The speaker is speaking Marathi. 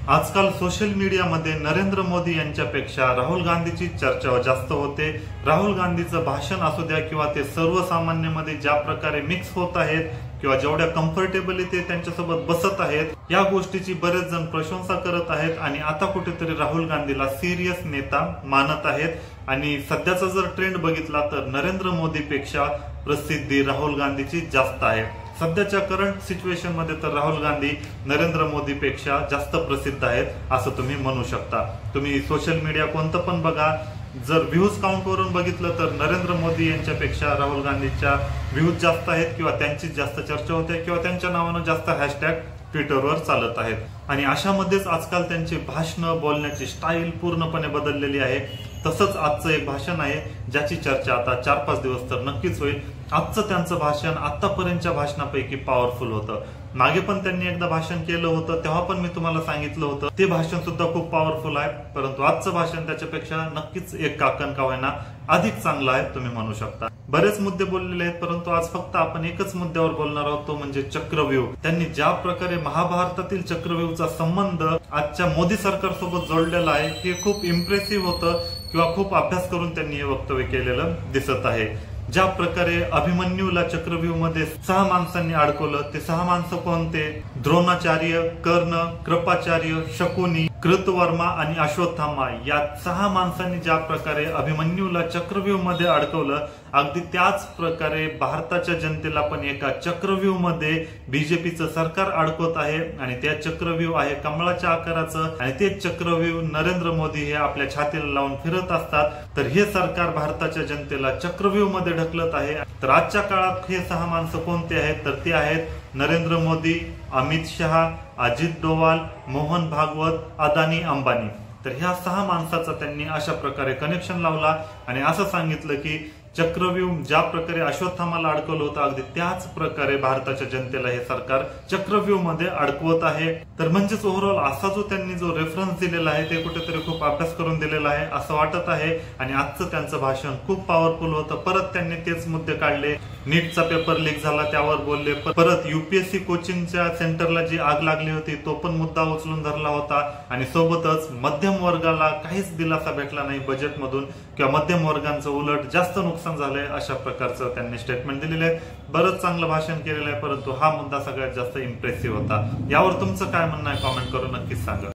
आजकाल सोशल मीडियामध्ये नरेंद्र मोदी यांच्यापेक्षा राहुल गांधीची चर्चा जास्त होते। राहुल गांधीचं भाषण असू द्या किंवा ते सर्वसामान्यमध्ये ज्या प्रकारे मिक्स होत आहेत किंवा जेवढ्या कम्फर्टेबली ते त्यांच्यासोबत बसत आहेत, या गोष्टीची बरेच जण प्रशंसा करत आहेत आणि आता कुठेतरी राहुल गांधीला सिरियस नेता मानत आहेत। आणि सध्याचा जर ट्रेंड बघितला तर नरेंद्र मोदीपेक्षा प्रसिद्धी राहुल गांधीची जास्त आहे। सध्याच्या करंट सिच्युएशन मध्ये तर राहुल गांधी नरेंद्र मोदीपेक्षा जास्त प्रसिद्ध आहेत असं तुम्ही म्हणू शकता। तुम्ही सोशल मीडिया कोणतं पण बघा, जर व्ह्यूज काउंट वरून बघितलं तर नरेंद्र मोदी यांच्यापेक्षा राहुल गांधीच्या व्ह्यूज जास्त आहेत किंवा त्यांची जास्त चर्चा होते किंवा त्यांच्या नावानं जास्त हॅशटॅग ट्विटरवर चालत आहेत। आणि अशामध्येच आजकाल त्यांची भाषणं बोलण्याची स्टाईल पूर्णपणे बदललेली आहे। तसंच आजचं एक भाषण आहे ज्याची चर्चा आता 4-5 दिवस तर नक्कीच होईल। आजचं त्यांचं भाषण आतापर्यंतच्या भाषणापैकी पॉवरफुल होतं। मागे पण त्यांनी एकदा भाषण केलं होतं, तेव्हा पण मी तुम्हाला सांगितलं होतं ते भाषण सुद्धा खूप पॉवरफुल आहे, परंतु आजचं भाषण त्याच्यापेक्षा नक्कीच एक काकण का होईना अधिक चांगलं आहे तुम्ही म्हणू शकता। बरेच मुद्दे बोललेले आहेत, परंतु आज फक्त आपण एकच मुद्द्यावर बोलणार आहोत, तो म्हणजे चक्रव्यूह। त्यांनी ज्या प्रकारे महाभारतातील चक्रव्यूहचा संबंध आजच्या मोदी सरकार सोबत जोडलेला आहे ते खूप इम्प्रेसिव्ह होतं किंवा खूप अभ्यास करून त्यांनी हे वक्तव्य केलेलं दिसत आहे। ज्या प्रकारे अभिमन्यूला चक्रव्यूह मध्ये 6 माणसांनी अडकवलं, ते 6 माणसं कोणते? द्रोणाचार्य, कर्ण, कृपाचार्य, शकुनी, कृतवर्मा आणि अश्वत्थामा या 6 माणसांनी ज्या प्रकारे अभिमन्यूला चक्रव्यूह मध्ये अडकवलं, अगदी त्याच प्रकारे भारताच्या जनतेला पण एका चक्रव्यूह मध्ये बीजेपीचं सरकार अडकवत आहे। आणि त्या चक्रव्यूह आहे कमळाच्या आकाराचं आणि ते चक्रव्यूह नरेंद्र मोदी हे आपल्या छातीला लावून फिरत असतात। तर हे सरकार भारताच्या जनतेला चक्रव्यूह मध्ये ढकलत आहे। तर आजच्या काळात हे 6 माणसं कोणते आहेत? तर ते आहेत नरेंद्र मोदी, अमित शहा, अजित डोवाल, मोहन भागवत, अदानी, अंबानी। तर ह्या 6 माणसाचा त्यांनी अशा प्रकारे कनेक्शन लावला आणि असं सांगितलं की चक्रव्यूह ज्या प्रकारे अश्वत्थामाला अडकवलं होतं, अगदी त्याच प्रकारे भारताच्या जनतेला हे सरकार चक्रव्यूह मध्ये अडकवत आहे। तर म्हणजेच ओव्हरऑल असा जो त्यांनी जो रेफरन्स दिलेला आहे ते कुठेतरी खूप अभ्यास करून दिलेला आहे असं वाटत आहे। आणि आजचं त्यांचं भाषण खूप पॉवरफुल होतं। परत त्यांनी तेच मुद्दे काढले, नीटचा पेपर लीक झाला त्यावर बोलले, परत यूपीएससी कोचिंगच्या सेंटरला जी आग लागली होती तो पण मुद्दा उचलून धरला होता। आणि सोबतच मध्यम वर्गाला काहीच दिलासा भेटला नाही बजेटमधून किंवा मध्यम वर्गांचं उलट जास्त नुकसान झालंय अशा प्रकारचं त्यांनी स्टेटमेंट दिलेले आहे। बरंच चांगलं भाषण केलेलं आहे, परंतु हा मुद्दा सगळ्यात जास्त इम्प्रेसिव्ह होता। यावर तुमचं काय म्हणणं आहे कॉमेंट करून नक्कीच सांगा।